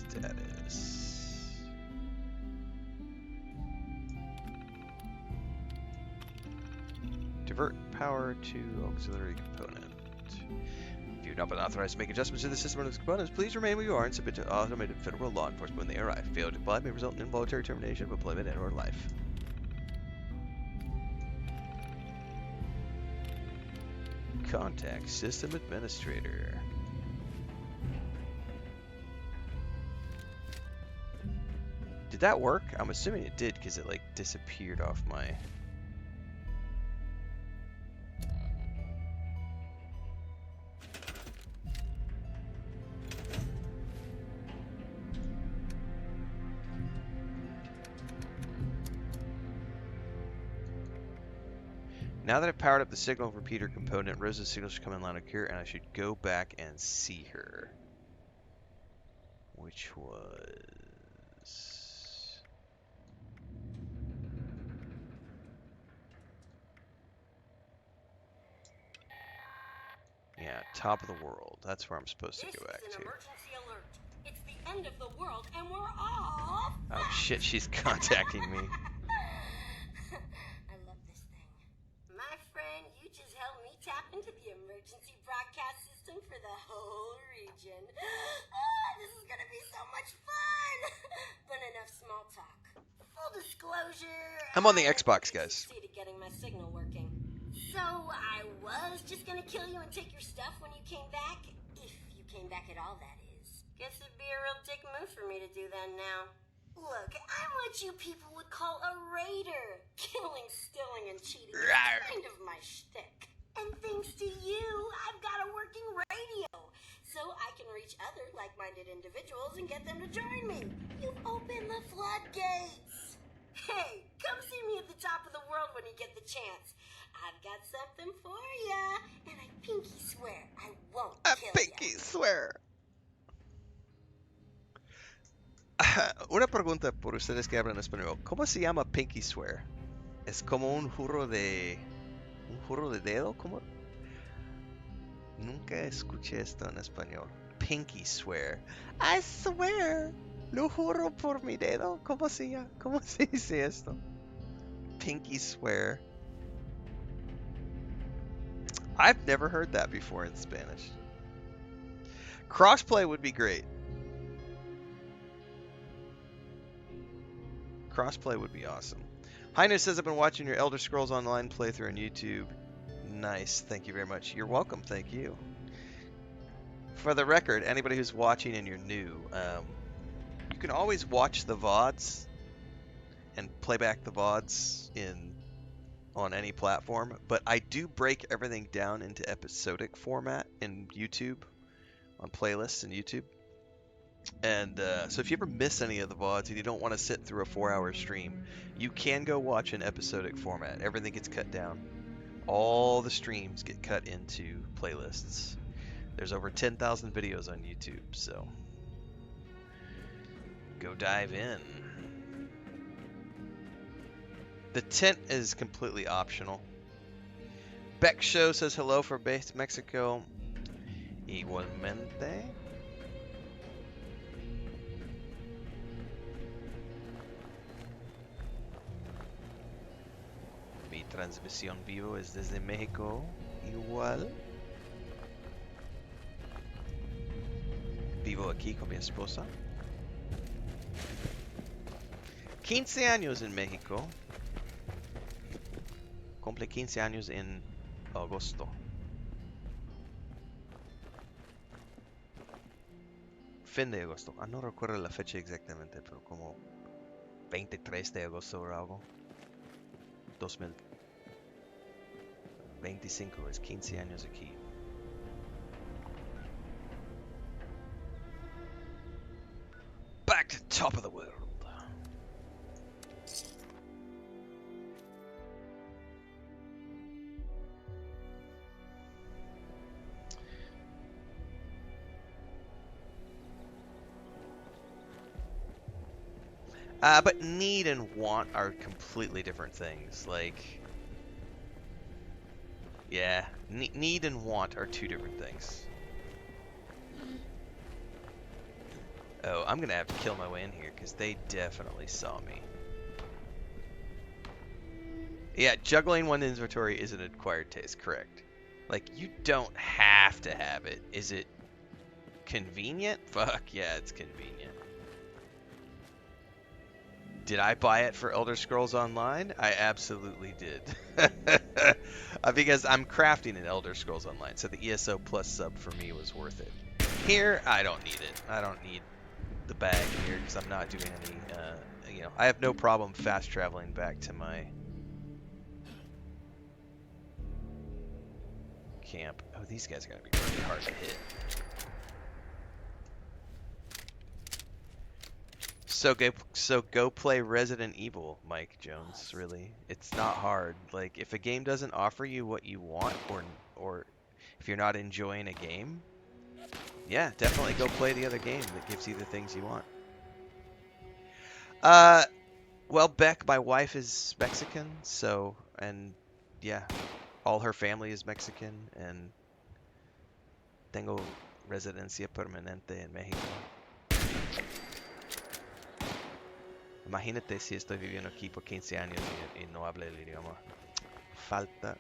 Status. Divert power to auxiliary component. If you've not been authorized to make adjustments to the system of components, please remain where you are and submit to automated federal law enforcement when they arrive. Failure to comply may result in involuntary termination of employment and/or life. Contact System Administrator. Did that work? I'm assuming it did because it like disappeared off my... Now that I've powered up the signal repeater component, Rose's signal should come in line of cure, and I should go back and see her. Which was... yeah, top of the world. That's where I'm supposed to go back to. This is an emergency alert. It's the end of the world, and we're all... Oh shit, she's contacting me. I love this thing. My friend, you just helped me tap into the emergency broadcast system for the whole region. This is gonna be so much fun! But enough small talk. Full disclosure... I'm on the Xbox, guys. Succeeded getting my signal working. So I was just gonna kill you and take your stuff when you came back. If you came back at all, that is. Guess it'd be a real dick move for me to do that now. Look, I'm what you people would call a raider. Killing, stealing, and cheating is kind of my shtick. And thanks to you, I've got a working radio. So I can reach other like-minded individuals and get them to join me. You've opened the floodgates. Hey, come see me at the top of the world when you get the chance. I've got something for ya, and I pinky swear I won't kill ya. Pinky swear. Una pregunta por ustedes que hablan español. ¿Cómo se llama pinky swear? ¿Es como un juro de dedo? ¿Cómo? Nunca escuché esto en español. Pinky swear. I swear. Lo juro por mi dedo. ¿Cómo se dice esto? Pinky swear. I've never heard that before in Spanish. Crossplay would be great. Crossplay would be awesome. Heino says, I've been watching your Elder Scrolls Online playthrough on YouTube. Nice. Thank you very much. You're welcome. Thank you. For the record, anybody who's watching and you're new, you can always watch the VODs and play back the VODs on any platform, but I do break everything down into episodic format in YouTube, on playlists in YouTube. And so if you ever miss any of the VODs and you don't want to sit through a 4-hour stream, you can go watch an episodic format. Everything gets cut down. All the streams get cut into playlists. There's over 10,000 videos on YouTube, so go dive in. The tent is completely optional. Beck Show says hello from Base Mexico. Igualmente. Mi transmisión vivo es desde México. Igual. Vivo aquí con mi esposa. 15 años en México. Cumple 15 años en agosto. Fin de agosto. No recuerdo la fecha exactamente, pero como 23 de agosto o algo. 2025 es 15 años aquí. Back to top of the world. But need and want are completely different things. Like, yeah, need and want are two different things. Oh, I'm gonna have to kill my way in here because they definitely saw me. Yeah, juggling one inventory is an acquired taste, correct. Like, you don't have to have it. Is it convenient? Fuck yeah, it's convenient. Did I buy it for Elder Scrolls Online? I absolutely did. Because I'm crafting in Elder Scrolls Online, so the ESO Plus sub for me was worth it. Here, I don't need it. I don't need the bag here because I'm not doing any, I have no problem fast traveling back to my camp. Oh, these guys are going to be really hard to hit. So go play Resident Evil, Mike Jones, really. It's not hard. Like, if a game doesn't offer you what you want, or if you're not enjoying a game, yeah, definitely go play the other game that gives you the things you want. Well, Beck, my wife is Mexican, so, and yeah, all her family is Mexican, and tengo residencia permanente en México. Imagínate si estoy viviendo aquí por 15 años y no hablo el idioma. Falta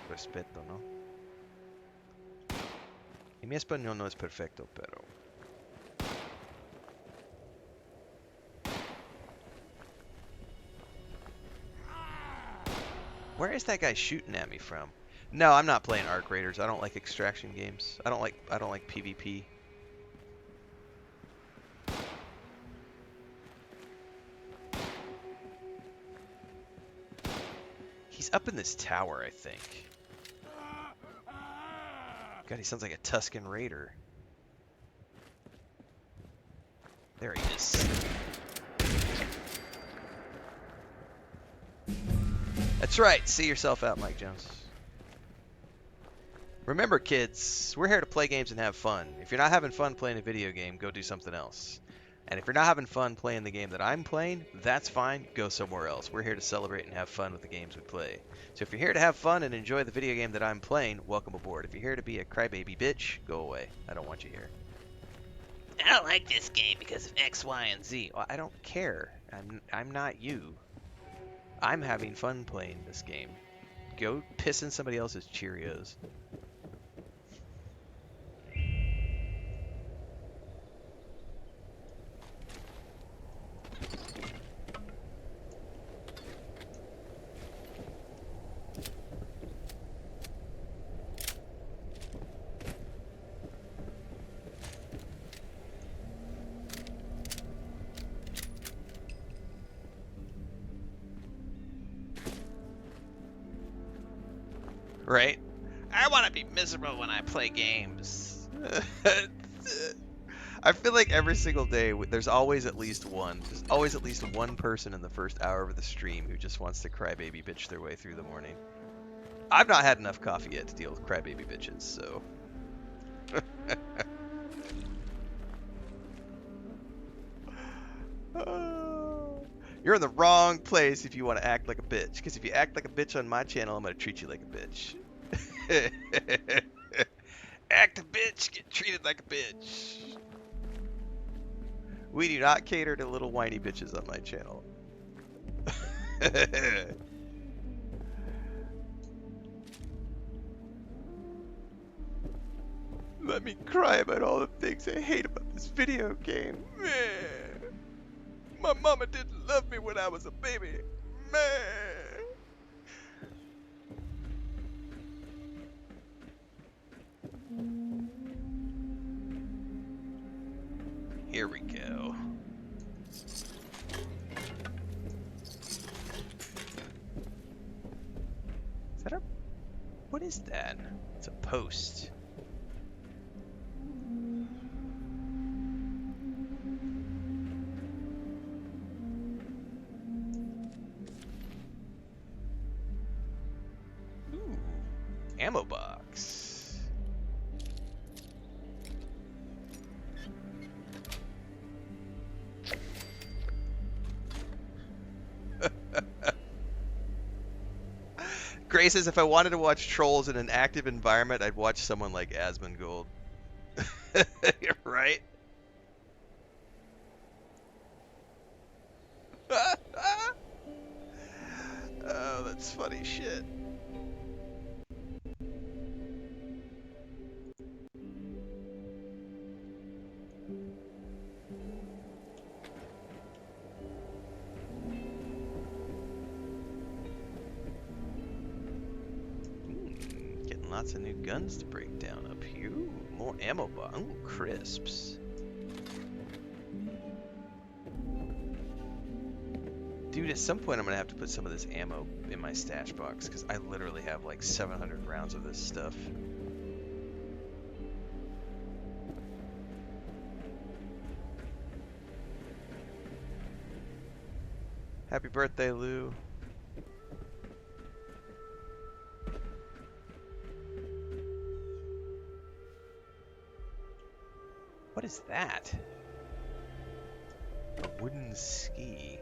respeto, ¿no? Y mi español no es perfecto, pero... Where is that guy shooting at me from? No, I'm not playing Arc Raiders. I don't like extraction games. I don't like PvP. He's up in this tower, I think. God, he sounds like a Tusken Raider. There he is. That's right. See yourself out, Mike Jones. Remember, kids, we're here to play games and have fun. If you're not having fun playing a video game, go do something else. And if you're not having fun playing the game that I'm playing, that's fine. Go somewhere else. We're here to celebrate and have fun with the games we play. So if you're here to have fun and enjoy the video game that I'm playing, welcome aboard. If you're here to be a crybaby bitch, go away. I don't want you here. I don't like this game because of X, Y, and Z. Well, I don't care. I'm not you. I'm having fun playing this game. Go piss in somebody else's Cheerios. Right? I want to be miserable when I play games. I feel like every single day there's always at least one. There's always at least one person in the first hour of the stream who just wants to crybaby bitch their way through the morning. I've not had enough coffee yet to deal with crybaby bitches, so... You're in the wrong place if you want to act like a bitch. Because if you act like a bitch on my channel, I'm going to treat you like a bitch. Act a bitch, get treated like a bitch. We do not cater to little whiny bitches on my channel. Let me cry about all the things I hate about this video game. My mama didn't love me when I was a baby. Here we go. Is that a... What is that? It's a post. Ooh, ammo box. Gray says if I wanted to watch trolls in an active environment, I'd watch someone like Asmongold. Right? Oh, that's funny shit. Getting lots of new guns to break down up here. Ooh, more ammo box. Ooh, crisps. Dude, at some point I'm gonna have to put some of this ammo in my stash box because I literally have like 700 rounds of this stuff. Happy birthday, Lou. What is that? A wooden ski.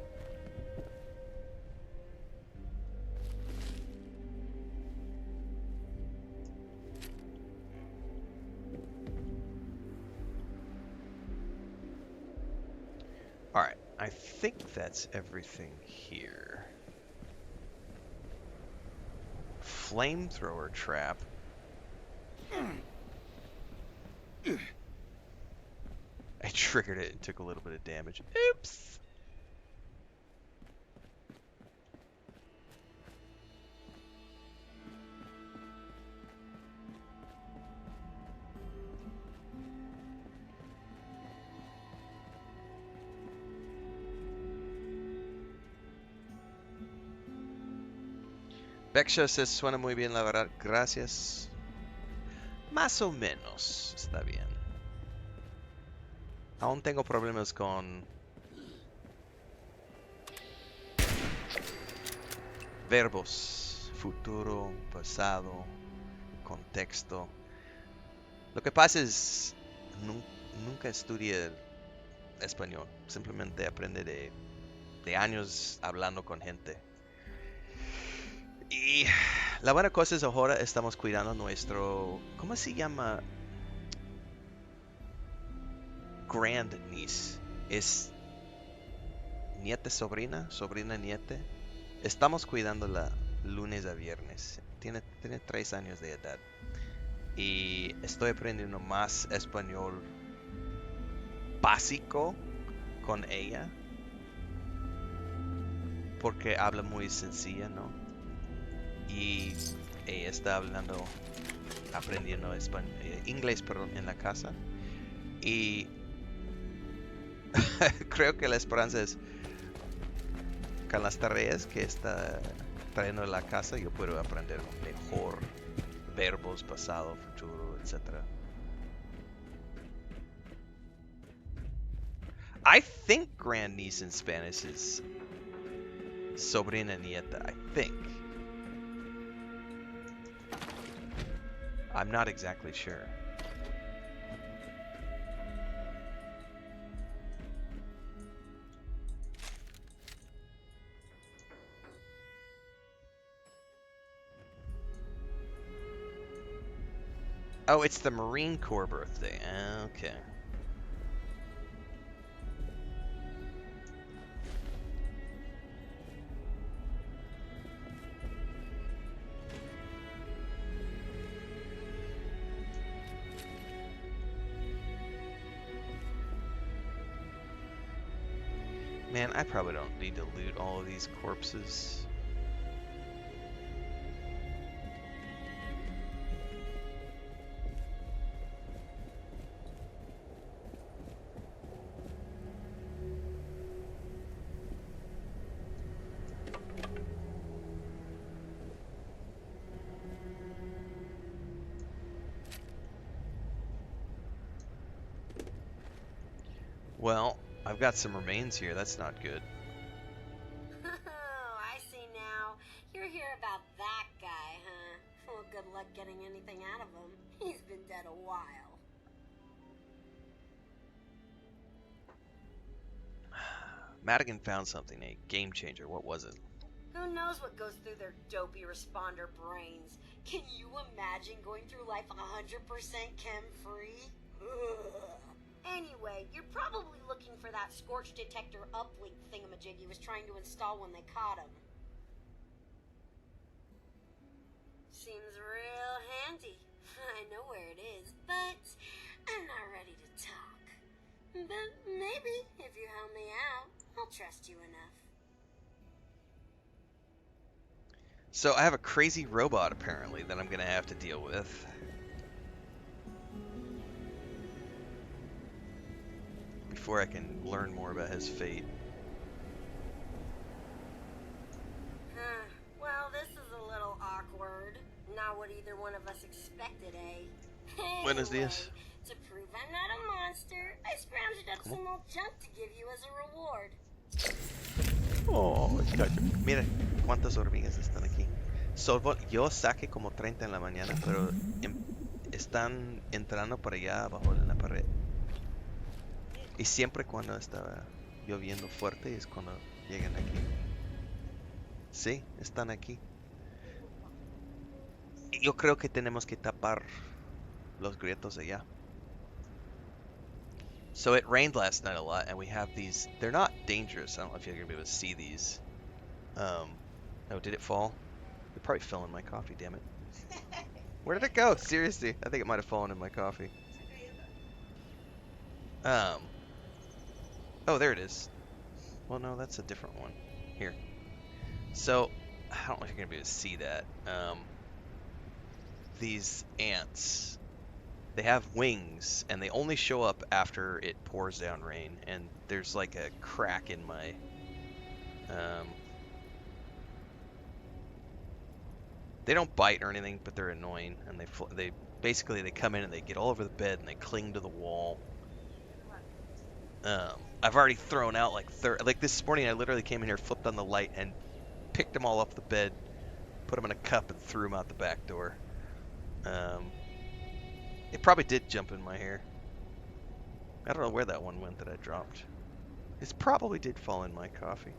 Alright, I think that's everything here. Flamethrower trap. I triggered it and took a little bit of damage. Oops! Beksha says, suena muy bien, la verdad. Gracias. Más o menos. Está bien. Aún tengo problemas con verbos. Futuro, pasado, contexto. Lo que pasa es, nunca estudié español. Simplemente aprende de años hablando con gente. Y la buena cosa es ahora estamos cuidando nuestro, ¿cómo se llama? Grandniece. Es nieta, sobrina, sobrina, niete. Estamos cuidándola lunes a viernes. Tiene 3 años de edad. Y estoy aprendiendo más español básico con ella. Porque habla muy sencilla, ¿no? Y ella está aprendiendo inglés, perdón, en la casa. Y creo que la esperanza es con las tareas que está trayendo a la casa, yo puedo aprender mejor verbos, pasado, futuro, etc. I think grandniece in Spanish is sobrina nieta, I think. I'm not exactly sure. Oh, it's the Marine Corps birthday. Okay. Man, I probably don't need to loot all of these corpses. Well, I've got some remains here. That's not good. Oh, I see now. You're here about that guy, huh? Well, good luck getting anything out of him. He's been dead a while. Madigan found something, a game changer. What was it? Who knows what goes through their dopey responder brains? Can you imagine going through life 100% chem-free? Anyway, you're probably looking for that scorch detector uplink thingamajig he was trying to install when they caught him. Seems real handy. I know where it is, but I'm not ready to talk. But maybe, if you help me out, I'll trust you enough. So I have a crazy robot, apparently, that I'm going to have to deal with. Before I can learn more about his fate. Well, this is a little awkward. Not what either one of us expected, eh? Anyway, Buenos días. to prove I'm not a monster, I scrounged up some old junk to give you as a reward. Oh, chacho. Mira cuántas hormigas están aquí. Yo saqué como 30 en la mañana, pero están entrando por allá abajo en la pared. Y siempre cuando estaba lloviendo fuerte es cuando llegan aquí. Sí, están aquí. Y yo creo que tenemos que tapar los grietos allá. So it rained last night a lot, and we have these. They're not dangerous. I don't know if you're gonna be able to see these. Oh, did it fall? It probably fell in my coffee. Damn it! Where did it go? Seriously, I think it might have fallen in my coffee. Oh, there it is. Well, no, that's a different one. Here. So, I don't know if you're gonna be able to see that. These ants, they have wings, and they only show up after it pours down rain. And there's like a crack in my they don't bite or anything, but they're annoying, and they basically they come in and they get all over the bed and they cling to the wall. I've already thrown out like this morning. I literally came in here, flipped on the light, and picked them all off the bed, put them in a cup, and threw them out the back door. It probably did jump in my hair. I don't know where that one went that I dropped. It probably did fall in my coffee.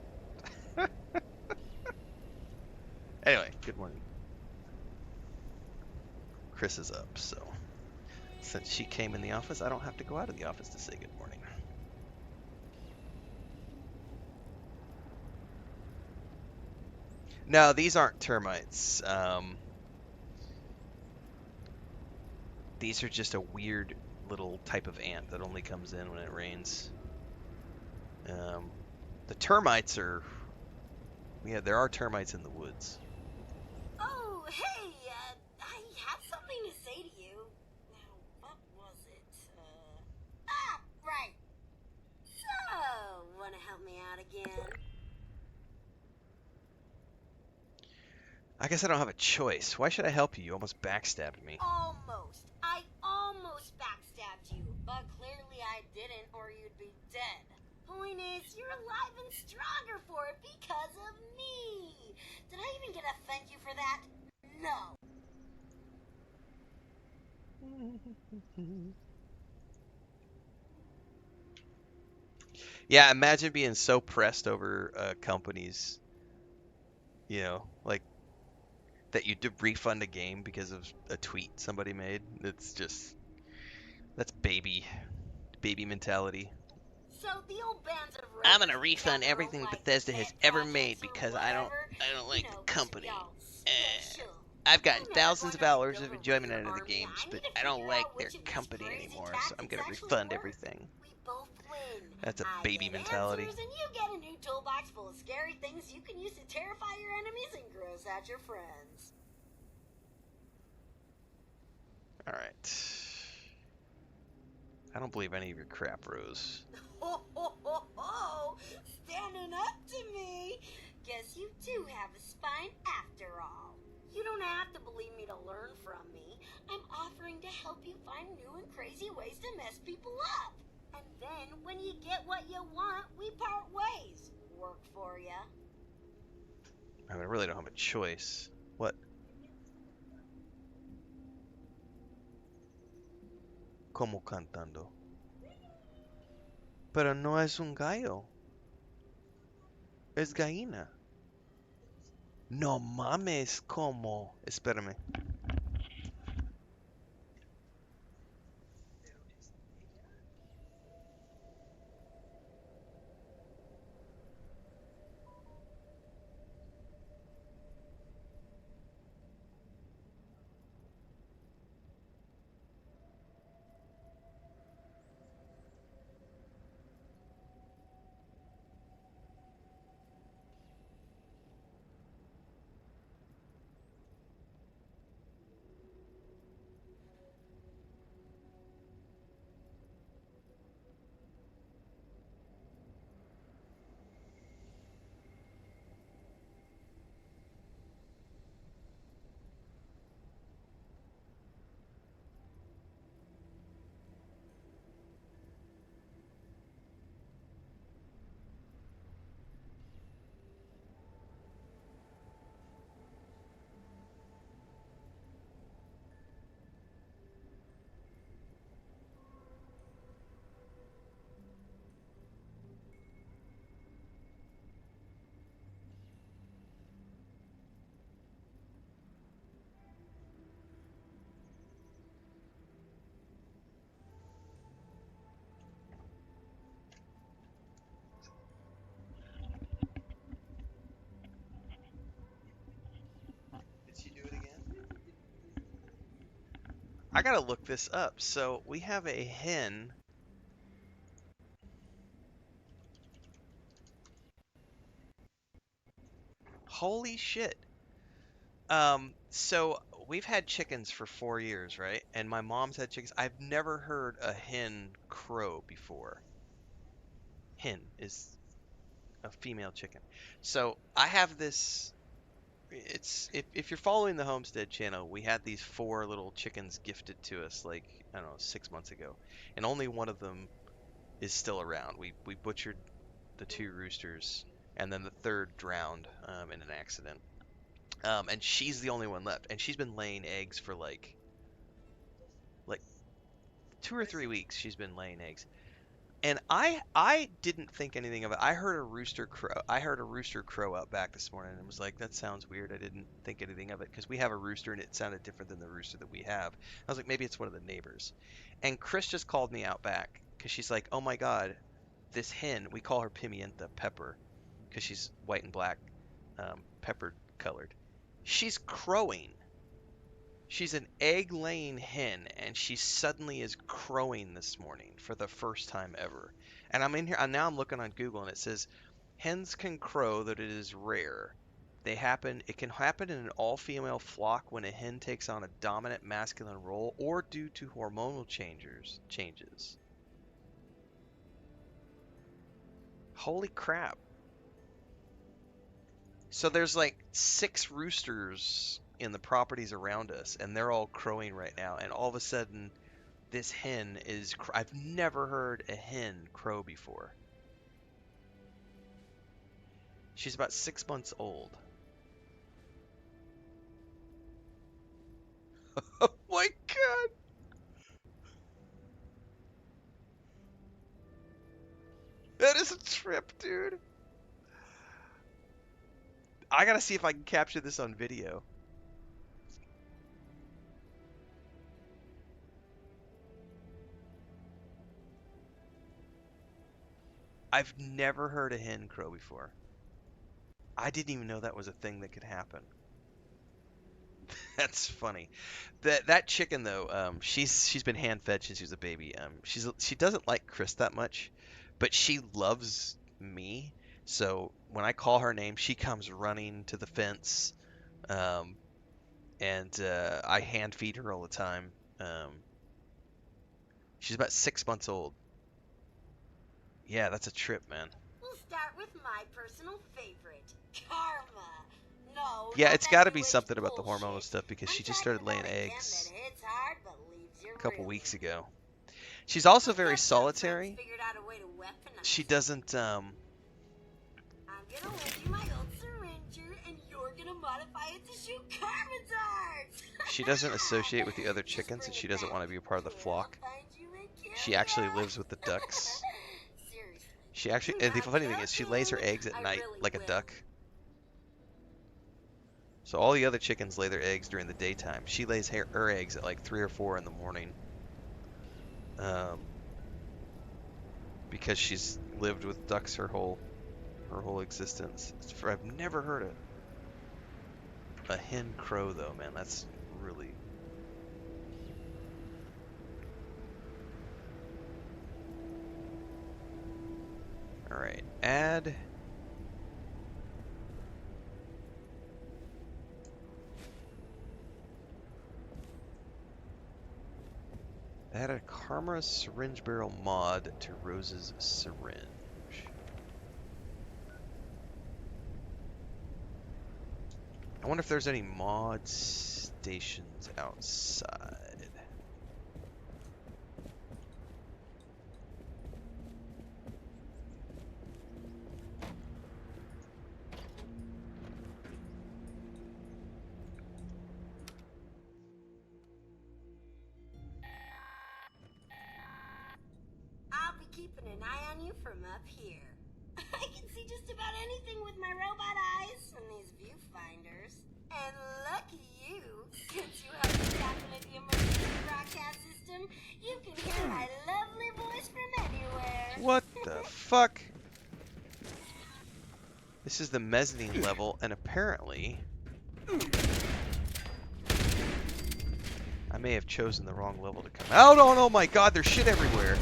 Anyway, good morning. Chris is up, so since she came in the office, I don't have to go out of the office to say good morning. No, these aren't termites. These are just a weird little type of ant that only comes in when it rains. The termites are... Yeah, there are termites in the woods. Oh, hey, I had something to say to you. Now, what was it? Right. So, wanna help me out again? I guess I don't have a choice. Why should I help you? You almost backstabbed me. Almost. I almost backstabbed you, but clearly I didn't, or you'd be dead. Point is, you're alive and stronger for it because of me. Did I even get a thank you for that? No. Yeah, imagine being so pressed over companies, like that you did refund a game because of a tweet somebody made. It's just, that's baby mentality. So the old bands of I'm ravers gonna and refund capital, everything like Bethesda has pet ever made projects or because I don't whatever, like the company. y'all special. I've I'm gotten never thousands going of to hours rebuild of a enjoyment raider out of the army. games, I but need to I don't figure like out their which of these company crazy anymore, so I'm tactics gonna actually refund work. everything. We both win. That's a I baby get mentality. answers and you get a new toolbox full of scary things you can use to terrify your enemies and gross out your friends. All right. I don't believe any of your crap, Rose. Ho ho ho ho! Standing up to me! Guess you do have a spine after all. You don't have to believe me to learn from me. I'm offering to help you find new and crazy ways to mess people up. And then, when you get what you want, we part ways. Work for ya. I mean, I really don't have a choice. What? Como cantando. Pero no es un gallo. Es gallina. No mames, ¿cómo? Espérame. I gotta look this up. So we have a hen. Holy shit. So we've had chickens for 4 years, right? And my mom's had chickens. I've never heard a hen crow before. Hen is a female chicken. So I have this. It's if you're following the Homestead channel, we had these four little chickens gifted to us like I don't know 6 months ago, and only one of them is still around. We butchered the two roosters, and then the third drowned in an accident. And she's the only one left, and she's been laying eggs for like 2 or 3 weeks. She's been laying eggs, and I didn't think anything of it. I heard a rooster crow. I heard a rooster crow out back this morning, and was like, that sounds weird. I didn't think anything of it because we have a rooster, and it sounded different than the rooster that we have. I was like, maybe it's one of the neighbors. And Chris just called me out back because she's like, oh my god, this hen. We call her Pimienta Pepper because she's white and black, pepper colored. She's crowing. She's an egg-laying hen, and she suddenly is crowing this morning for the first time ever. And I'm in here, and now I'm looking on Google, and it says hens can crow, that it is rare. It can happen in an all-female flock when a hen takes on a dominant masculine role or due to hormonal changes. Holy crap. So there's like 6 roosters in the properties around us, and they're all crowing right now. And all of a sudden, this hen is. I've never heard a hen crow before. She's about 6 months old. Oh my god! That is a trip, dude. I gotta see if I can capture this on video. I've never heard a hen crow before. I didn't even know that was a thing that could happen. That's funny. That chicken though, she's been hand fed since she was a baby. She doesn't like Chris that much, but she loves me. So when I call her name, she comes running to the fence, um, and I hand feed her all the time. She's about 6 months old. Yeah, that's a trip, man. We'll start with my personal favorite, Karma. No, Yeah, not it's that got to be new age something about the hormonal bullshit. stuff because I'm she just talking started laying about a gem eggs that hits hard but leaves you a couple reeling. weeks ago. She's also I've very got some friends solitary. figured out a way to weaponize She it. doesn't I'm gonna lend you my old syringer, and you're gonna modify it to shoot Karma darts. She doesn't associate with the other Just chickens, and bring she it doesn't back, want to be a part of the and I'll flock. find you and kill She actually ya. lives with the ducks. Seriously. She actually, and the funny thing is, she lays her eggs at I night really like a will. duck. So all the other chickens lay their eggs during the daytime. She lays her eggs at like 3 or 4 in the morning. Because she's lived with ducks her whole existence. I've never heard a hen crow though, man. That's really. All right, add. Add a Karma syringe barrel mod to Rose's syringe. I wonder if there's any mod stations outside. I'll be keeping an eye on you from up here. I can see just about anything with my robot eyes and these viewfinders. And lucky you, since you have to tap into the emergency broadcast system, you can hear my lovely voice from anywhere. What the fuck? This is the mezzanine level, and apparently I'm may have chosen the wrong level to come out on. Oh my god, there's shit everywhere.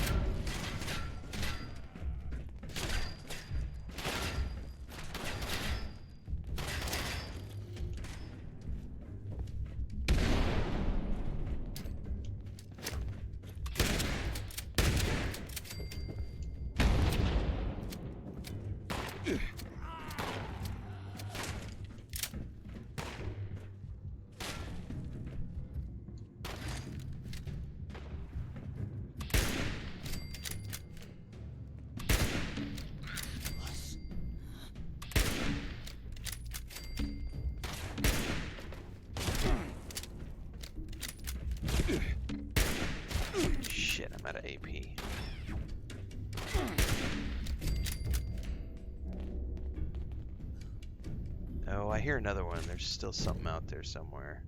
Shit, I'm out of AP. Oh, I hear another one. There's still something out there somewhere.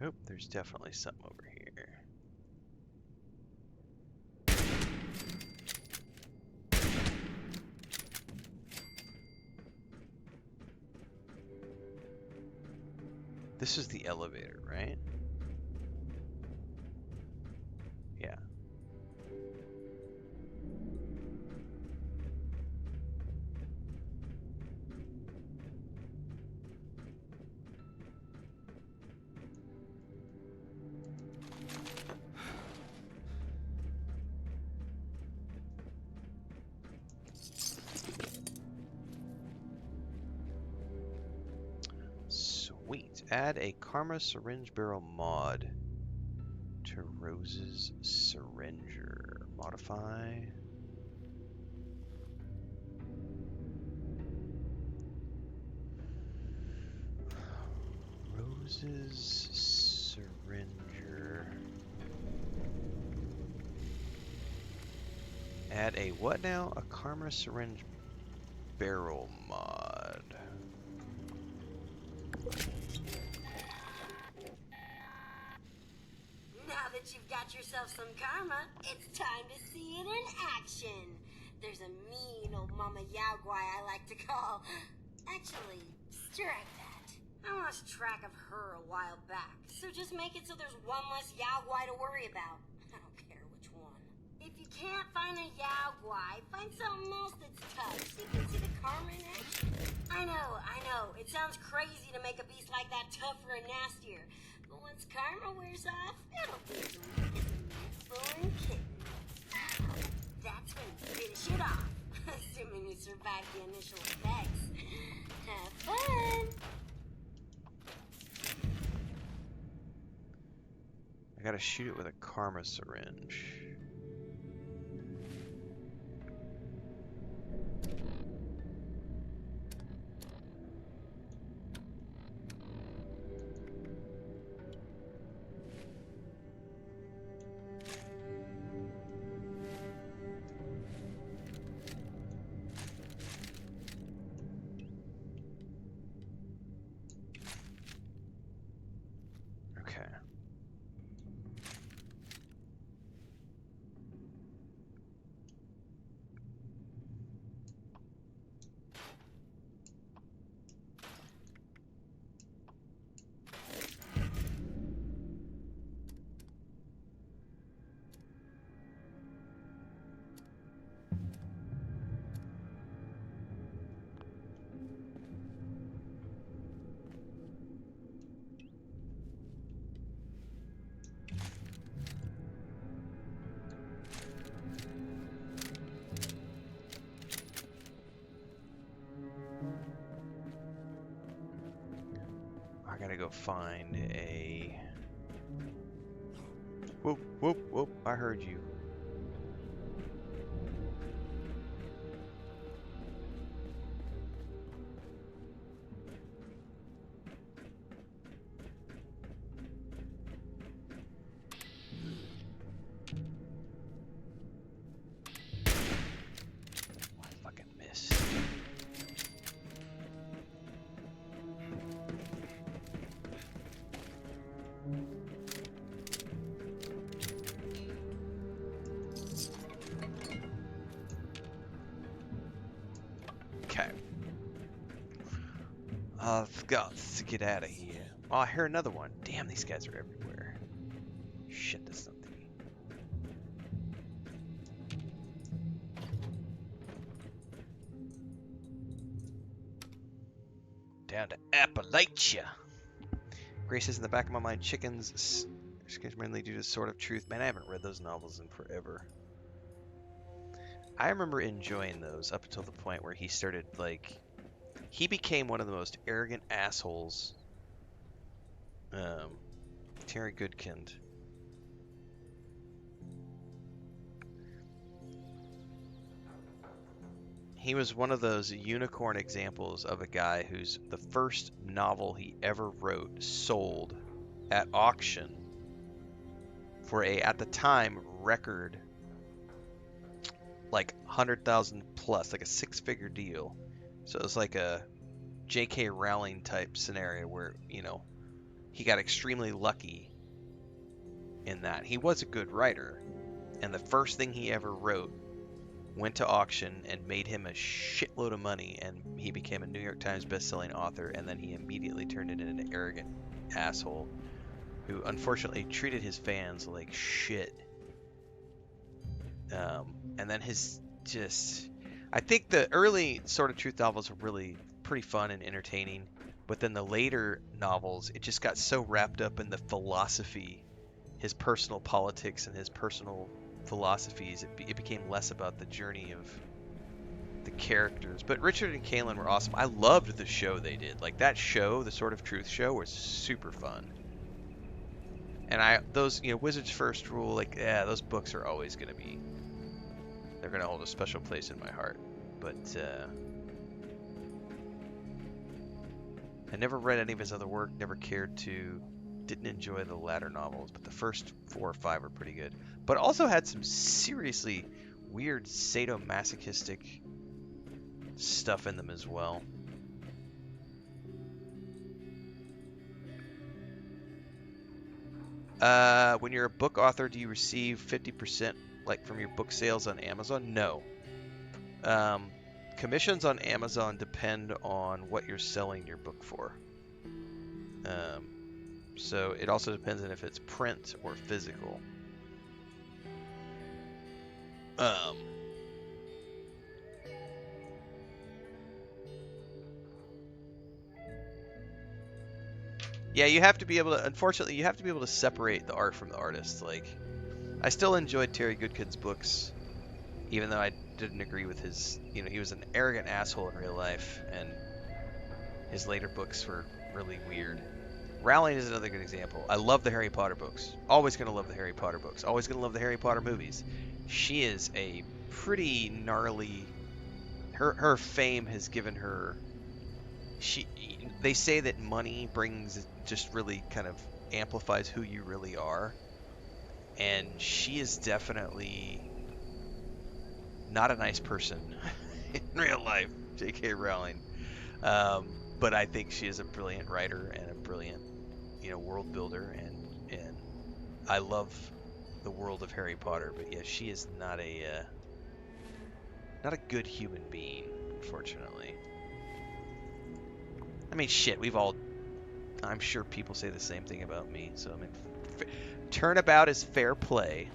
Oh, there's definitely something over here. This is the elevator, right? Yeah. Sweet. Add a Karma Syringe Barrel mod to Rose's Syringer. Modify. Rose's Syringer. Add a what now? A Karma Syringe Barrel mod. Now that you've got yourself some karma, it's time to see it in action. There's a mean old Mama Yaogwai I like to call. Actually, strike that. I lost track of her a while back, so just make it so there's one less Yaogwai to worry about. I don't care which one. If you can't find a Yaogwai, find something else that's tough so you can see the karma in action. I know, it sounds crazy to make a beast like that tougher and nastier. But once karma wears off, it'll be as weak as a newborn kitten. That's when you finish it off, assuming you survive the initial effects. Have fun! I gotta shoot it with a Karma Syringe. gonna go find a... Whoop, whoop, whoop, I heard you. I fucking missed. Okay. I've got to get out of here. Oh, I hear another one. Damn, these guys are everywhere. Shit, that's not the... Down to Appalachia. Grace says in the back of my mind, chickens mainly due to Sword of Truth. Man, I haven't read those novels in forever. I remember enjoying those up until the point where he started, like... He became one of the most arrogant assholes. Terry Goodkind. He was one of those unicorn examples of a guy who's the first novel he ever wrote sold at auction for a, at the time, record like 100,000 plus, like a six-figure deal. So it was like a J.K. Rowling type scenario where, you know, he got extremely lucky in that. He was a good writer, and the first thing he ever wrote went to auction and made him a shitload of money, and he became a New York Times bestselling author, and then he immediately turned into an arrogant asshole who unfortunately treated his fans like shit. And then his just... I think the early Sword of Truth novels were really pretty fun and entertaining, but then the later novels, it just got so wrapped up in the philosophy, his personal politics and his personal philosophies, it became less about the journey of the characters. But Richard and Caitlin were awesome. I loved the show they did. Like, that show, the Sword of Truth show, was super fun. And those, you know, Wizard's First Rule, like, yeah, those books are always going to be, they're going to hold a special place in my heart. But, I never read any of his other work, never cared to, didn't enjoy the latter novels, but the first 4 or 5 are pretty good. But also had some seriously weird sadomasochistic stuff in them as well. When you're a book author, do you receive 50% like from your book sales on Amazon? No. Commissions on Amazon depend on what you're selling your book for. So it also depends on if it's print or physical. Yeah, you have to be able to, unfortunately, you have to be able to separate the art from the artist. Like, I still enjoyed Terry Goodkind's books, even though I didn't agree with his, you know, he was an arrogant asshole in real life, and his later books were really weird. Rowling is another good example. I love the Harry Potter books. Always going to love the Harry Potter books. Always going to love the Harry Potter movies. She is a pretty gnarly... Her fame has given her... They say that money just really kind of amplifies who you really are. And she is definitely not a nice person in real life, J.K. Rowling. But I think she is a brilliant writer and a brilliant, you know, world builder, and I love the world of Harry Potter. But yeah, she is not a good human being, unfortunately. I mean, shit, I'm sure people say the same thing about me. So I mean, turnabout is fair play.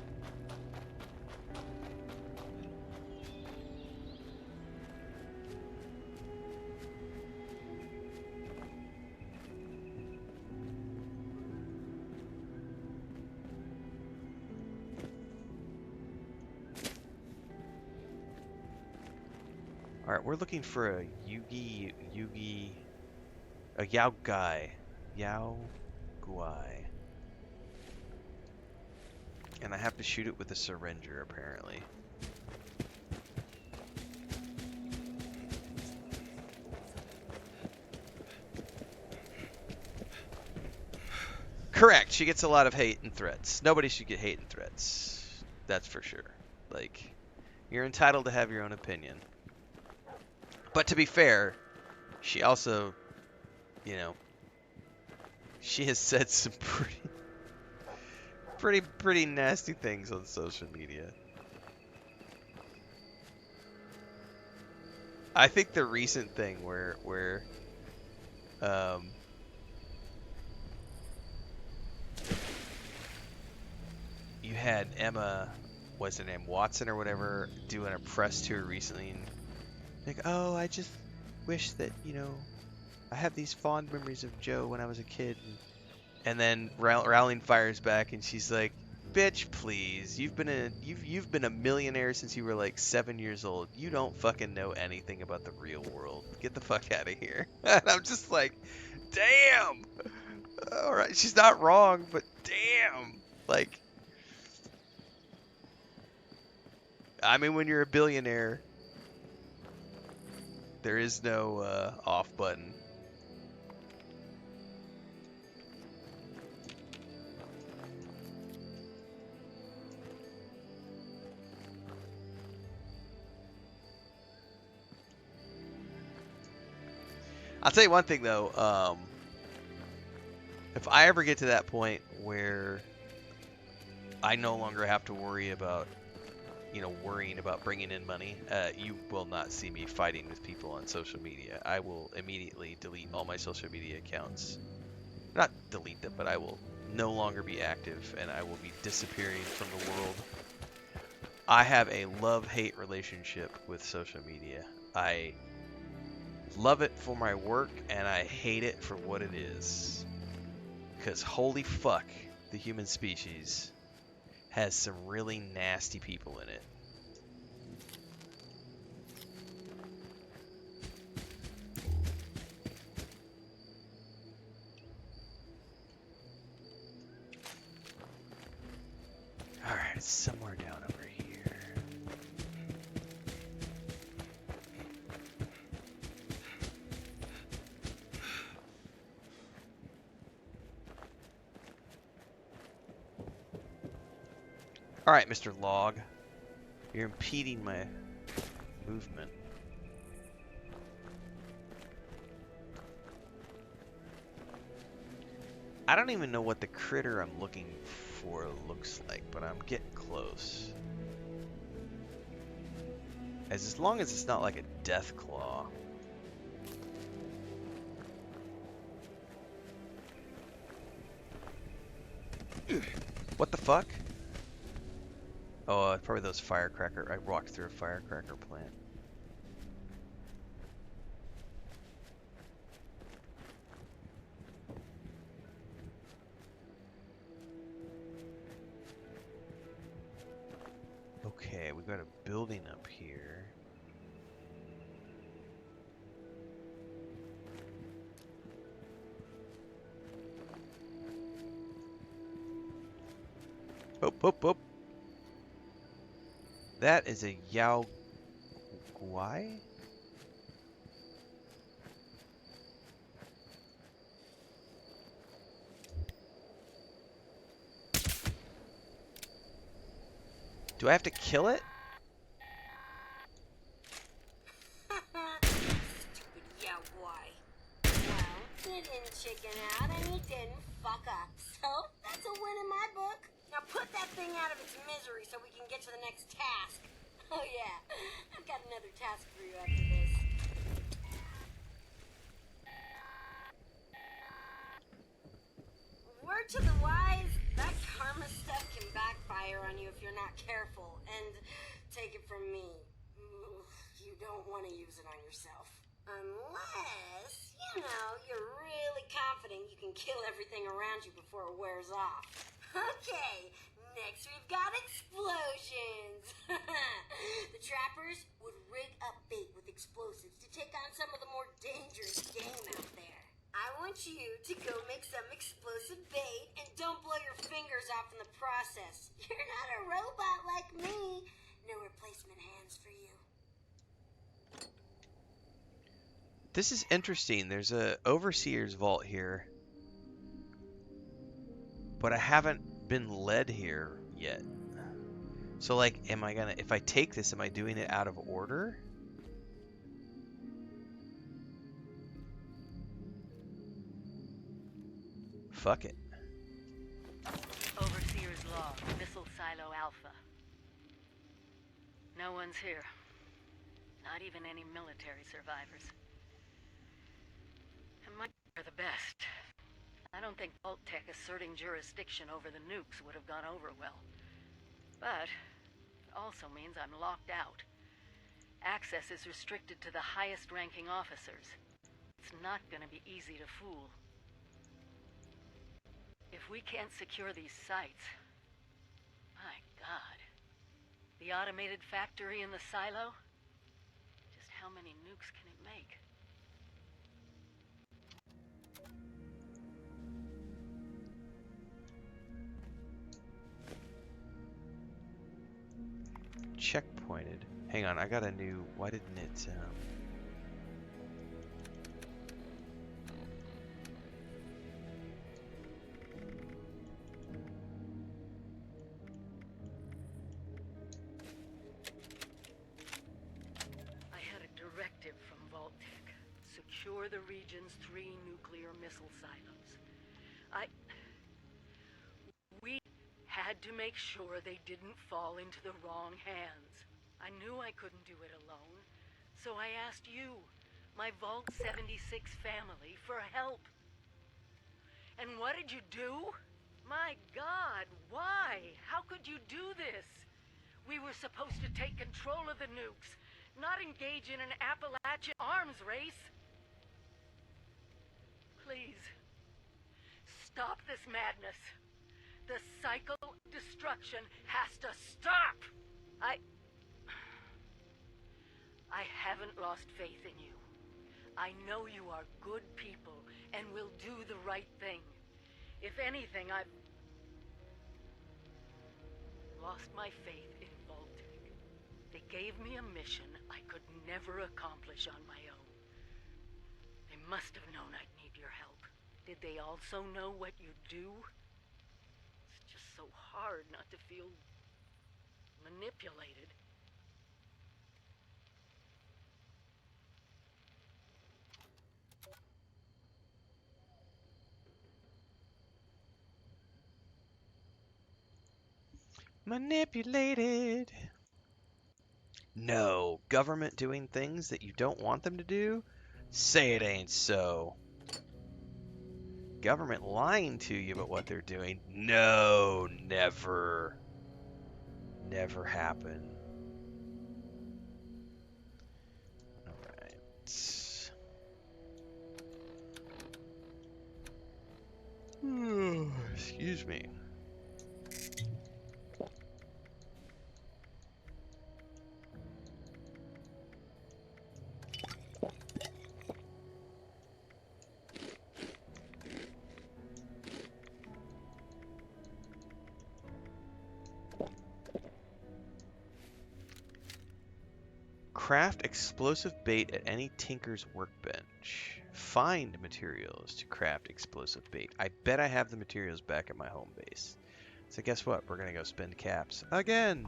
Alright, we're looking for a Yao Guai. Yao Guai. And I have to shoot it with a syringer, apparently. Correct. She gets a lot of hate and threats. Nobody should get hate and threats. That's for sure. Like, you're entitled to have your own opinion. But to be fair, she also, you know, she has said some pretty nasty things on social media. I think the recent thing where you had Emma, what's her name, Watson or whatever, doing a press tour recently, and like, oh, I just wish that, you know, I have these fond memories of Joe when I was a kid, and then Rowling fires back, and she's like, bitch, please, you've been a millionaire since you were like 7 years old. You don't fucking know anything about the real world. Get the fuck out of here. And I'm just like, damn. All right, she's not wrong, but damn. Like, I mean, when you're a billionaire, there is no off button. I'll tell you one thing though, if I ever get to that point where I no longer have to worry about, you know, worrying about bringing in money, you will not see me fighting with people on social media. I will immediately delete all my social media accounts. Not delete them, but I will no longer be active and I will be disappearing from the world. I have a love-hate relationship with social media. I love it for my work and I hate it for what it is. Because holy fuck, the human species has some really nasty people in it. Alright, it's somewhere down over here. Alright, Mr. Log. You're impeding my movement. I don't even know what the critter I'm looking for looks like, but I'm getting close. As long as it's not like a death claw. What the fuck? Oh, probably those firecracker. I walked through a firecracker plant. Okay, we got a building up here. Oh. That is a Yao Guai? Do I have to kill it? Stupid Yao Guai. Well, he didn't chicken out and he didn't fuck up. So, that's a win in my book. Now put that thing out of its misery so we can get to the next task. Oh yeah, I've got another task for you after this. Word to the wise, that karma stuff can backfire on you if you're not careful. And take it from me, you don't want to use it on yourself. Unless, you know, you're really confident you can kill everything around you before it wears off. Okay, next we've got explosions. The trappers would rig up bait with explosives to take on some of the more dangerous game out there. I wouldn't want you to go make some explosive bait and don't blow your fingers off in the process. You're not a robot like me. No replacement hands for you. This is interesting. There's a overseer's vault here, but I haven't been led here yet. So like, if I take this, am I doing it out of order? Fuck it. Overseer's Log, Missile Silo Alpha. No one's here. Not even any military survivors. And my are the best. I don't think Vault-Tec asserting jurisdiction over the nukes would have gone over well. But it also means I'm locked out. Access is restricted to the highest-ranking officers. It's not gonna be easy to fool. If we can't secure these sites... My God. The automated factory in the silo? Just how many nukes can it make? Checkpointed. Hang on, I got a new... Why didn't it... I had a directive from Vault-Tec. Secure the region's 3 nuclear missile silos. We had to make sure they didn't fall into the wrong hands. I knew I couldn't do it alone, so I asked you, my Vault 76 family, for help. And what did you do? My God, why? How could you do this? We were supposed to take control of the nukes, not engage in an Appalachian arms race. Please, stop this madness. The cycle of destruction has to stop! I haven't lost faith in you. I know you are good people and will do the right thing. If anything, I've lost my faith in Vault-Tec. They gave me a mission I could never accomplish on my own. They must have known I'd need your help. Did they also know what you do? It's just so hard not to feel manipulated. Manipulated. No. Government doing things that you don't want them to do? Say it ain't so. Government lying to you about what they're doing? No, never. Never happen. Alright. Excuse me. Craft explosive bait at any tinker's workbench. Find materials to craft explosive bait. I bet I have the materials back at my home base. So guess what? We're gonna go spend caps again.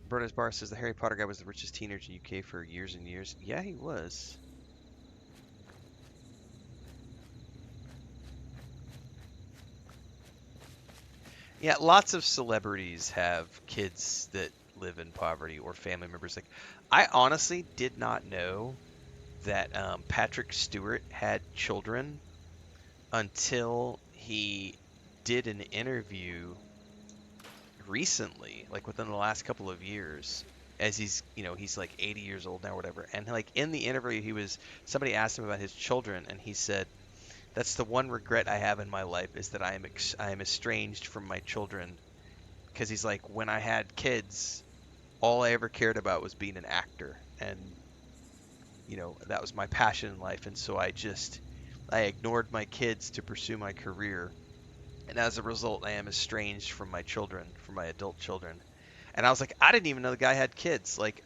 Berna's Bar says the Harry Potter guy was the richest teenager in UK for years and years. Yeah, he was. Yeah, lots of celebrities have kids that live in poverty or family members. Like, I honestly did not know that Patrick Stewart had children until he did an interview recently, like within the last couple of years, as he's like 80 years old now or whatever. And like in the interview, somebody asked him about his children, and he said, "That's the one regret I have in my life is that I am estranged from my children." Because he's like, when I had kids, all I ever cared about was being an actor, and that was my passion in life. And so I ignored my kids to pursue my career, and as a result, I am estranged from my children, from my adult children. And I was like, I didn't even know the guy had kids. Like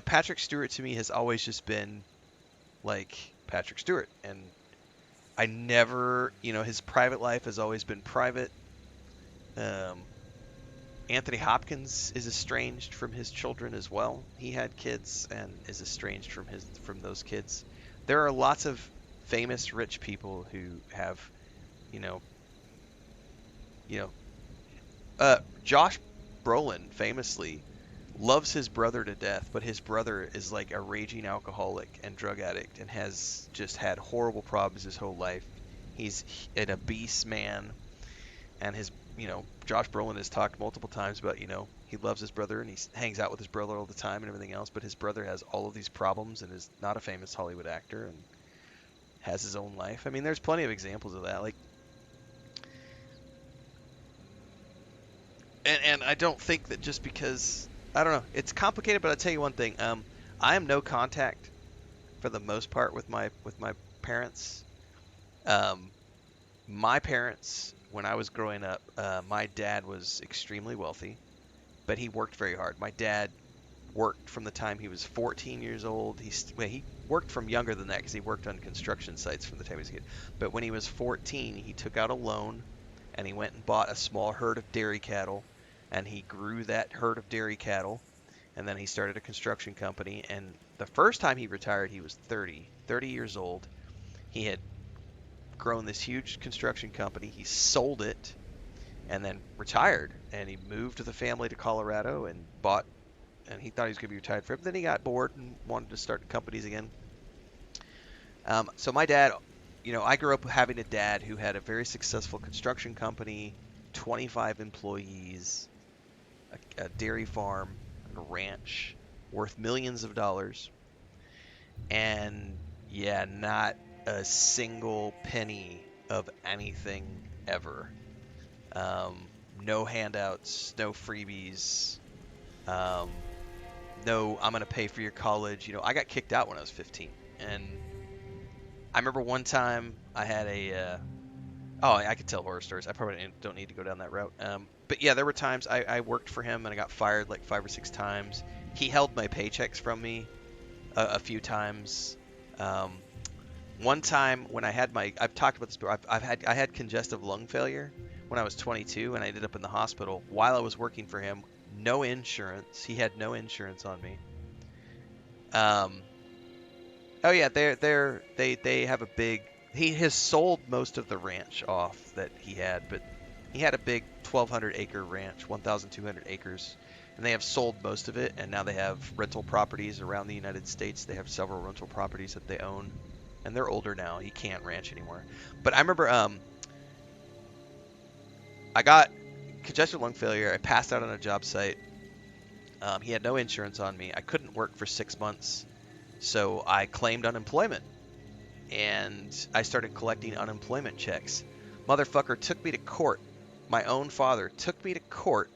Patrick Stewart to me has always just been like Patrick Stewart, and I never, his private life has always been private. Um, Anthony Hopkins is estranged from his children as well. He had kids and is estranged from those kids. There are lots of famous rich people who have, you know, you know, Josh Brolin famously loves his brother to death, but his brother is like a raging alcoholic and drug addict and has just had horrible problems his whole life. He's an obese man, and Josh Brolin has talked multiple times about, he loves his brother and he hangs out with his brother all the time and everything else, but his brother has all of these problems and is not a famous Hollywood actor and has his own life. I mean, there's plenty of examples of that. Like, and I don't think that just because, I don't know, it's complicated, but I'll tell you one thing. I am no contact for the most part with my parents. Um, my parents, when I was growing up, my dad was extremely wealthy, but he worked very hard. My dad worked from the time he was 14 years old. He worked from younger than that because he worked on construction sites from the time he was a kid. But when he was 14, he took out a loan and he went and bought a small herd of dairy cattle, and he grew that herd of dairy cattle, and then he started a construction company. And the first time he retired, he was 30 years old. He had grown this huge construction company. He sold it and then retired, and he moved with the family to Colorado and bought, and he thought he was going to be retired forever. Then he got bored and wanted to start companies again. So my dad, I grew up having a dad who had a very successful construction company, 25 employees, a dairy farm, a ranch worth millions of dollars, and yeah, not a single penny of anything ever. Um, no handouts, no freebies, um, no, I'm going to pay for your college. I got kicked out when I was 15. And I remember one time I had I could tell horror stories. I probably don't need to go down that route. But yeah, there were times I worked for him and I got fired like 5 or 6 times. He held my paychecks from me a few times. Um, One time when I've talked about this before. I had congestive lung failure when I was 22, and I ended up in the hospital while I was working for him. No insurance. He had no insurance on me. Oh yeah, they have a big. He has sold most of the ranch off that he had, but he had a big 1,200 acre ranch, 1,200 acres, and they have sold most of it, and now they have rental properties around the United States. They have several rental properties that they own, and they're older now. He can't ranch anymore. But I remember I got congestive lung failure. I passed out on a job site. He had no insurance on me. I couldn't work for 6 months, so I claimed unemployment, and I started collecting unemployment checks. Motherfucker took me to court. My own father took me to court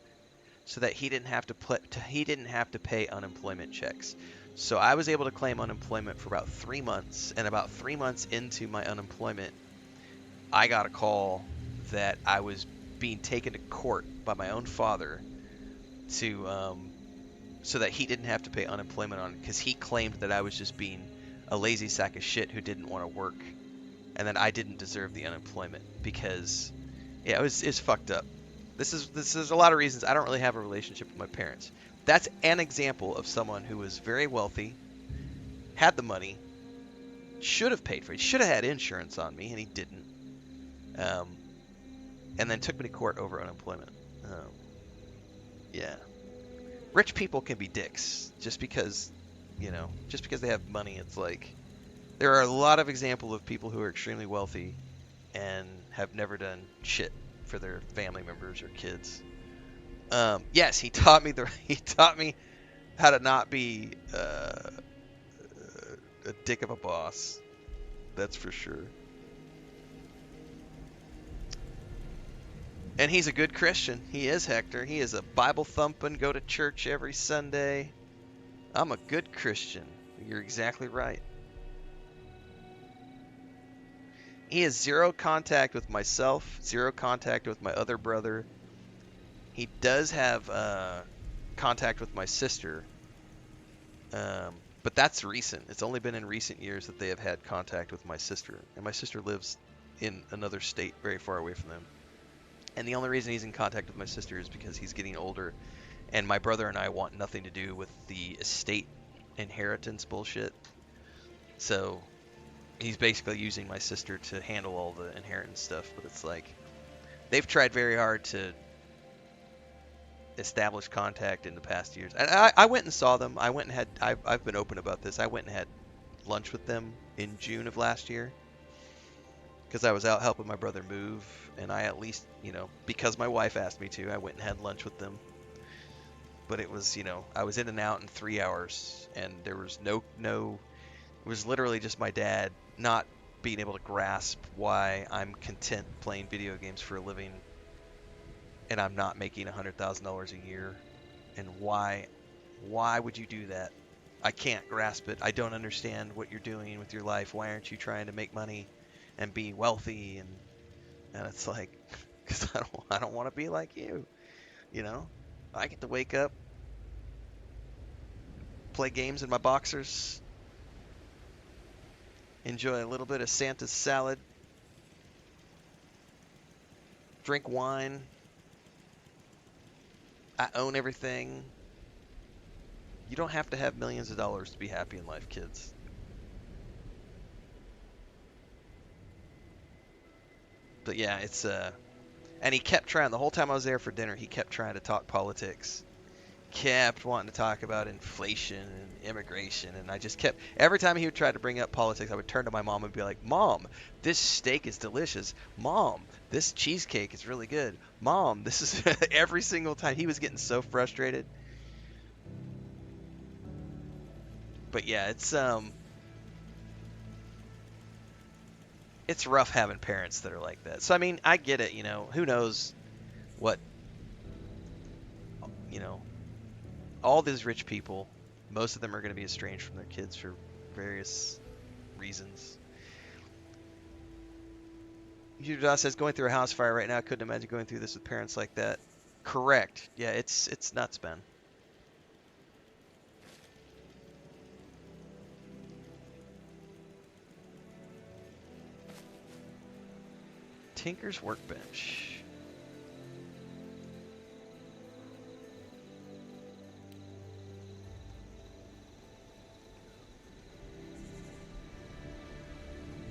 so that he didn't have to pay unemployment checks. So I was able to claim unemployment for about 3 months, and about 3 months into my unemployment, I got a call that I was being taken to court by my own father to so that he didn't have to pay unemployment on it, because he claimed that I was just being a lazy sack of shit who didn't want to work, and that I didn't deserve the unemployment because, yeah, it's fucked up. This is a lot of reasons I don't really have a relationship with my parents. That's an example of someone who was very wealthy, had the money, should have paid for it, should have had insurance on me, and he didn't. And then took me to court over unemployment. Yeah. Rich people can be dicks just because they have money. It's like there are a lot of examples of people who are extremely wealthy and have never done shit for their family members or kids. Yes, he taught me how to not be a dick of a boss. That's for sure. And he's a good Christian. He is, Hector. He is a Bible thumping, go to church every Sunday. I'm a good Christian. You're exactly right. He has zero contact with myself, zero contact with my other brother. He does have contact with my sister, but that's recent. It's only been in recent years that they have had contact with my sister. And my sister lives in another state very far away from them. And the only reason he's in contact with my sister is because he's getting older. And my brother and I want nothing to do with the estate inheritance bullshit. So he's basically using my sister to handle all the inheritance stuff. But it's like, they've tried very hard to establish contact in the past years. And I went and saw them. I went and had, I've been open about this. I went and had lunch with them in June of last year. Because I was out helping my brother move. And I at least, because my wife asked me to, I went and had lunch with them. But it was, I was in and out in 3 hours. And there was no, it was literally just my dad not being able to grasp why I'm content playing video games for a living and I'm not making $100,000 a year, and why would you do that? I can't grasp it. I don't understand what you're doing with your life. Why aren't you trying to make money and be wealthy? And it's like, because I don't want to be like you, I get to wake up, play games in my boxers, enjoy a little bit of Santa's salad, drink wine. I own everything. You don't have to have millions of dollars to be happy in life, kids. But yeah, it's and he kept trying the whole time I was there for dinner. He kept trying to talk politics, kept wanting to talk about inflation and immigration, and I just kept, every time he would try to bring up politics, I would turn to my mom and be like, Mom, this steak is delicious. Mom, this cheesecake is really good. Mom, this is every single time. He was getting so frustrated. But yeah, it's rough having parents that are like that. So I mean, I get it, who knows what, all these rich people, most of them are going to be estranged from their kids for various reasons. Yuda says, going through a house fire right now, I couldn't imagine going through this with parents like that. Correct. Yeah, it's nuts, Ben. Tinker's Workbench.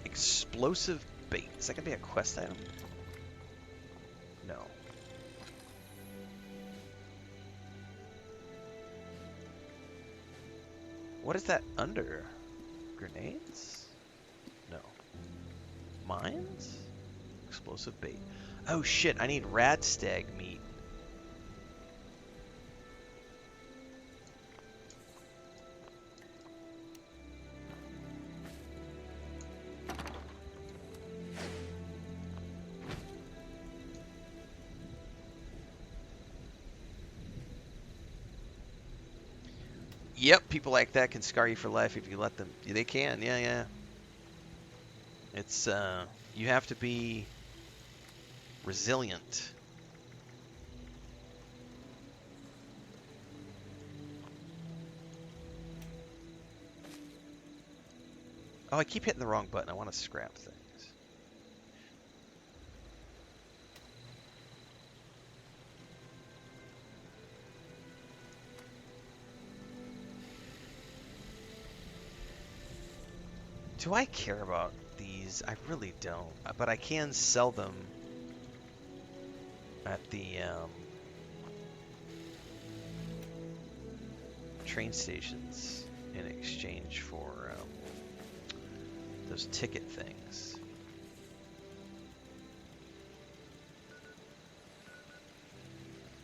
Explosive bait. Is that going to be a quest item? No. What is that under? Grenades? No. Mines? Explosive bait. Oh shit, I need radstag meat. Yep, people like that can scar you for life if you let them. They can, yeah. It's, you have to be resilient. Oh, I keep hitting the wrong button. I want to scrap things. Do I care about these? I really don't. But I can sell them at the train stations in exchange for those ticket things.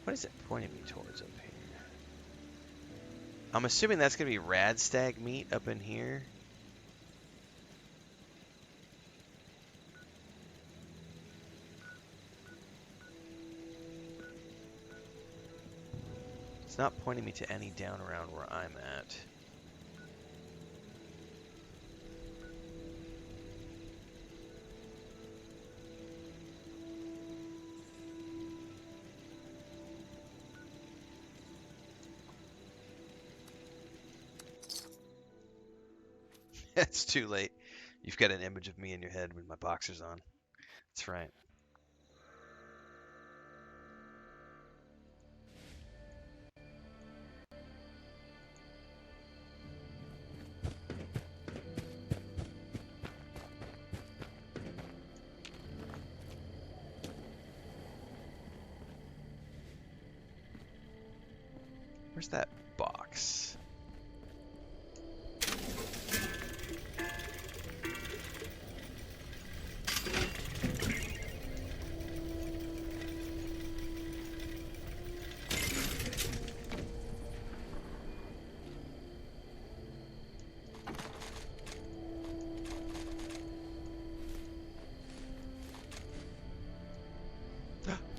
What is it pointing me towards up here? I'm assuming that's going to be radstag meat up in here. not pointing me to any down around where I'm at. It's too late. You've got an image of me in your head with my boxers on. That's right. Where's that box?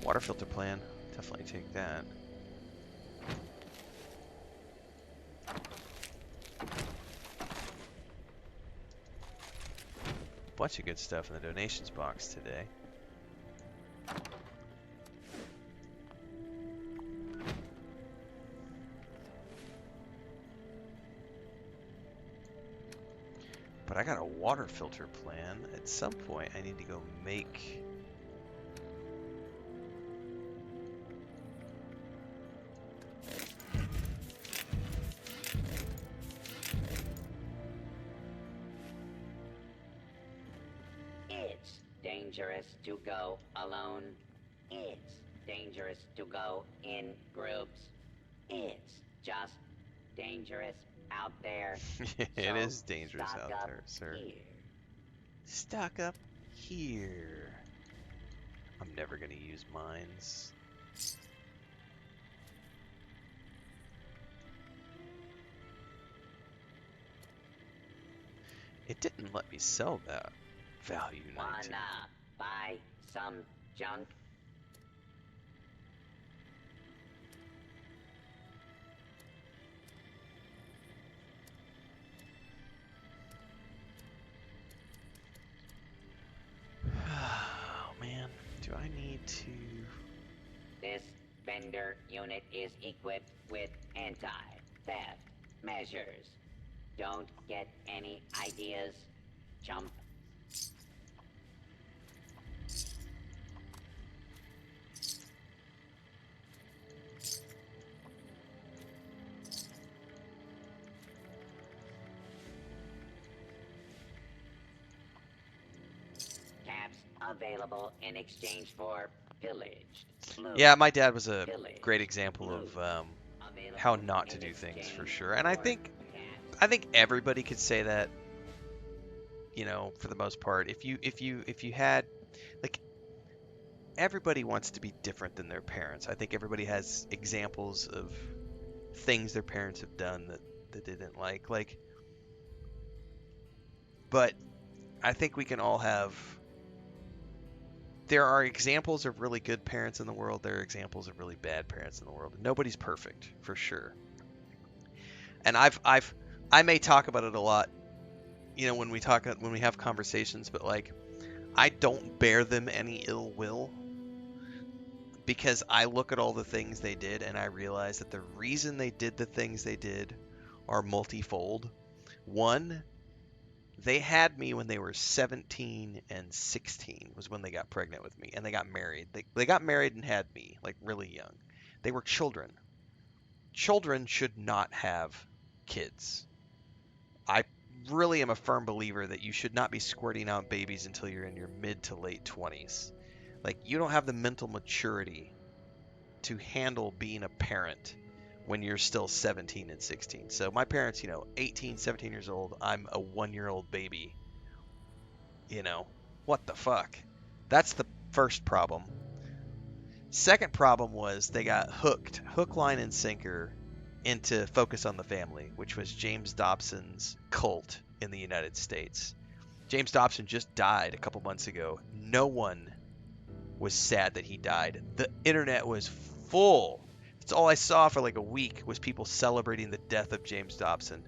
Water filter plan. Definitely take that. Bunch of good stuff in the donations box today. But I got a water filter plan. At some point, I need to go make... It's dangerous to go alone. It's dangerous to go in groups. It's just dangerous out there. It So is dangerous stock out up there, sir. here. Stock up here. I'm never gonna use mines. It didn't let me sell that value 19. Wanna buy some junk? Oh man, do I need to... This vendor unit is equipped with anti-theft measures. Don't get any ideas, chump. Caps available in exchange for pillaged. Blue. Yeah, my dad was a Pillaged. great example Blue. of Available how not to in do things for exchange sure. And I for think caps. everybody could say that, you know, for the most part. If you had, like, everybody wants to be different than their parents. I think everybody has examples of things their parents have done that they didn't like, but I think we can all have, there are examples of really good parents in the world, there are examples of really bad parents in the world. Nobody's perfect, for sure. And I may talk about it a lot, you know, when we have conversations, but like, I don't bear them any ill will, because I look at all the things they did and I realize that the reason they did the things they did are multifold. One, they had me when they were 17 and 16 was when they got pregnant with me, and they got married. They got married and had me like really young. They were children. Children should not have kids. I really am a firm believer that you should not be squirting out babies until you're in your mid to late 20s. Like, you don't have the mental maturity to handle being a parent when you're still 17 and 16. So my parents, you know, 18, 17 years old, I'm a 1-year-old baby. You know, what the fuck? That's the first problem. Second problem was they got hook, line, and sinker into Focus on the Family, which was James Dobson's cult in the United States. James Dobson just died a couple months ago. No one was sad that he died. The internet was full. It's all I saw for like a week was people celebrating the death of James Dobson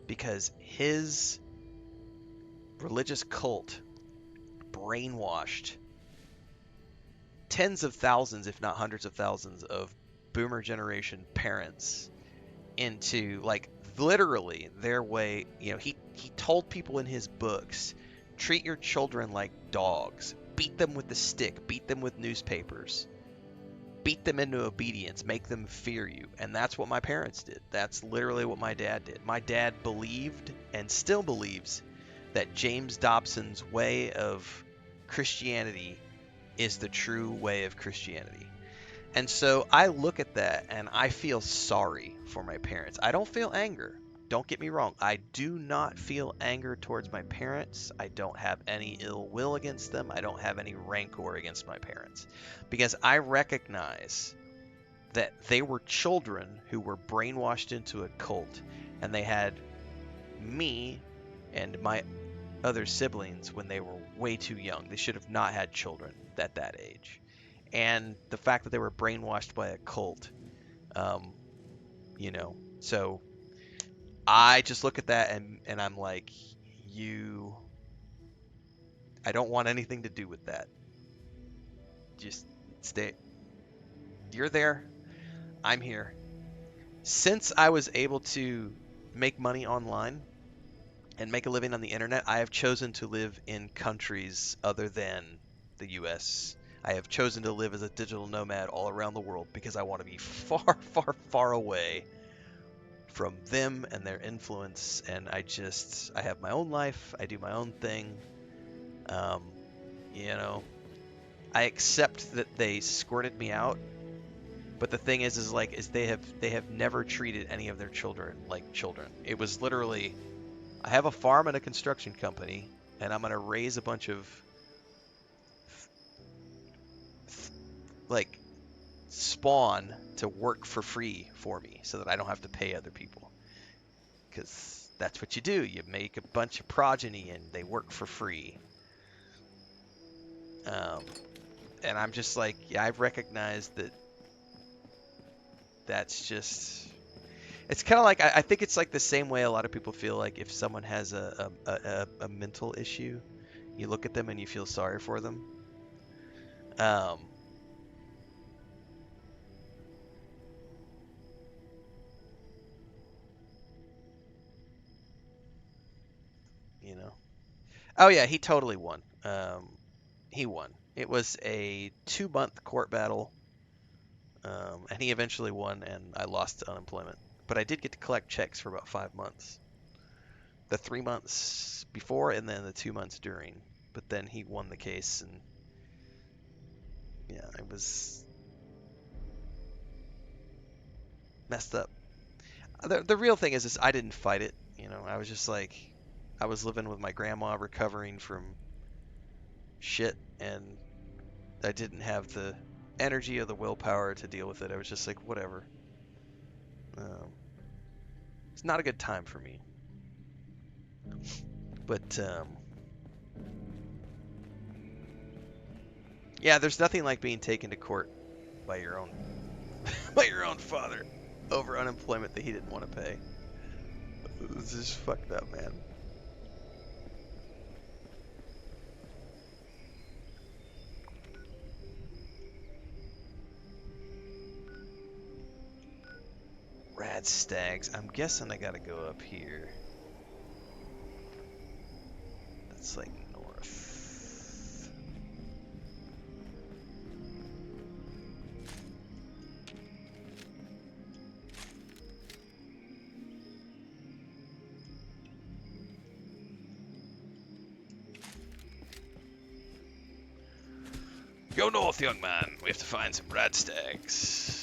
because his religious cult brainwashed tens of thousands, if not hundreds of thousands, of boomer generation parents into like literally their way. You know, he told people in his books, treat your children like dogs, beat them with the stick, beat them with newspapers, beat them into obedience, make them fear you. And that's what my parents did. That's literally what my dad did. My dad believed and still believes that James Dobson's way of Christianity is the true way of Christianity. And so I look at that and I feel sorry for my parents. I don't feel anger. Don't get me wrong. I do not feel anger towards my parents. I don't have any ill will against them. I don't have any rancor against my parents. Because I recognize that they were children who were brainwashed into a cult. And they had me and my other siblings when they were way too young. They should have not had children at that age. And the fact that they were brainwashed by a cult, you know, so I just look at that and I'm like, I don't want anything to do with that. Just stay. You're there. I'm here. Since I was able to make money online and make a living on the internet, I have chosen to live in countries other than the US. I have chosen to live as a digital nomad all around the world because I want to be far, far, far away from them and their influence. And I have my own life. I do my own thing. Um, you know, I accept that they squirted me out. But the thing is they have never treated any of their children like children. It was literally, I have a farm and a construction company, and I'm gonna raise a bunch of like spawn to work for free for me so that I don't have to pay other people. Because that's what you do. You make a bunch of progeny and they work for free. And I'm just like, yeah, I've recognized that that's just, it's kind of like, I think it's like the same way a lot of people feel like if someone has a mental issue, you look at them and you feel sorry for them. You know? Oh yeah, he totally won. He won. It was a 2-month court battle, and he eventually won, and I lost unemployment. But I did get to collect checks for about 5 months. The 3 months before, and then the 2 months during. But then he won the case, and yeah, it was messed up. The real thing is I didn't fight it. You know, I was just like, I was living with my grandma recovering from shit, and I didn't have the energy or the willpower to deal with it. I was just like, whatever. It's not a good time for me. But yeah, there's nothing like being taken to court by your own by your own father over unemployment that he didn't want to pay. It's just fucked up, man. Rad stags. I'm guessing I gotta go up here. That's like north. Go north, young man. We have to find some rad stags.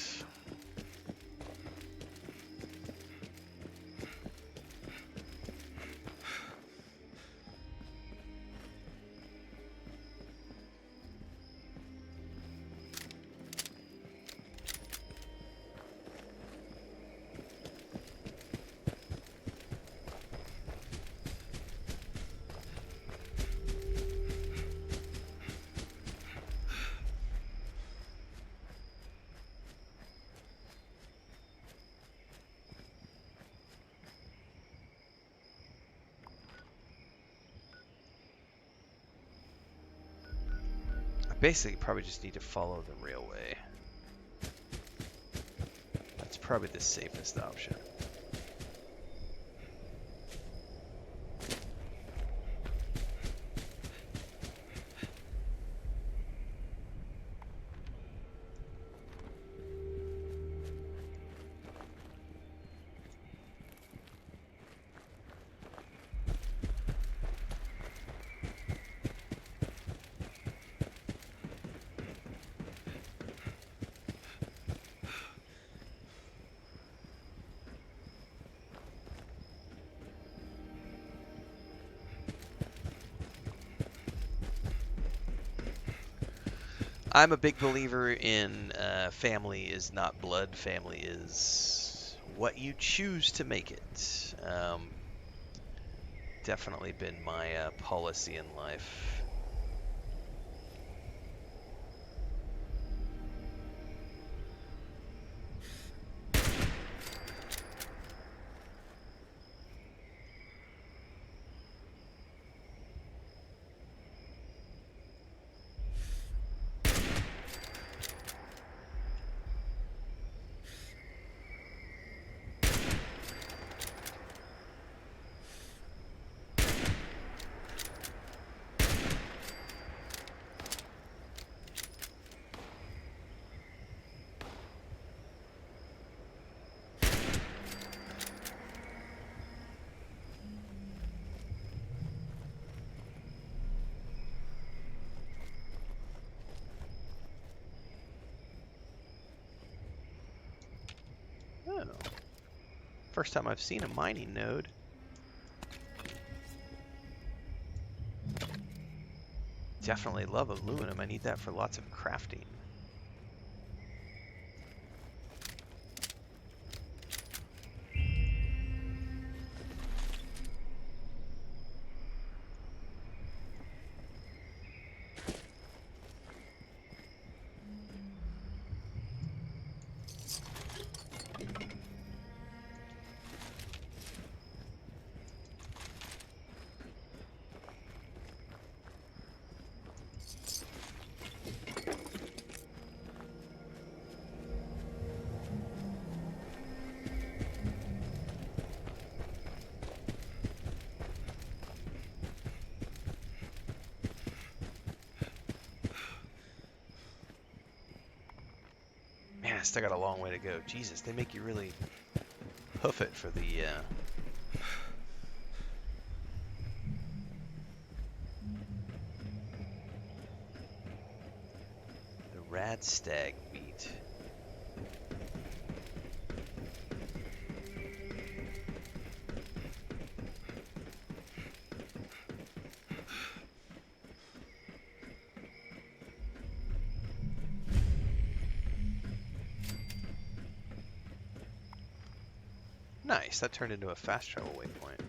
Basically, probably just need to follow the railway. That's probably the safest option. I'm a big believer in family is not blood. Family is what you choose to make it. Definitely been my policy in life. Oh. First time I've seen a mining node. Definitely love aluminum. I need that for lots of crafting. Man, I still got a long way to go. Jesus, they make you really hoof it for the rad stag meat. Nice, that turned into a fast travel waypoint.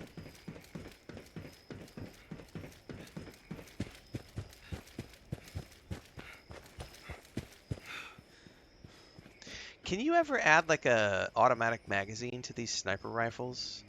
Can you ever add like a automatic magazine to these sniper rifles?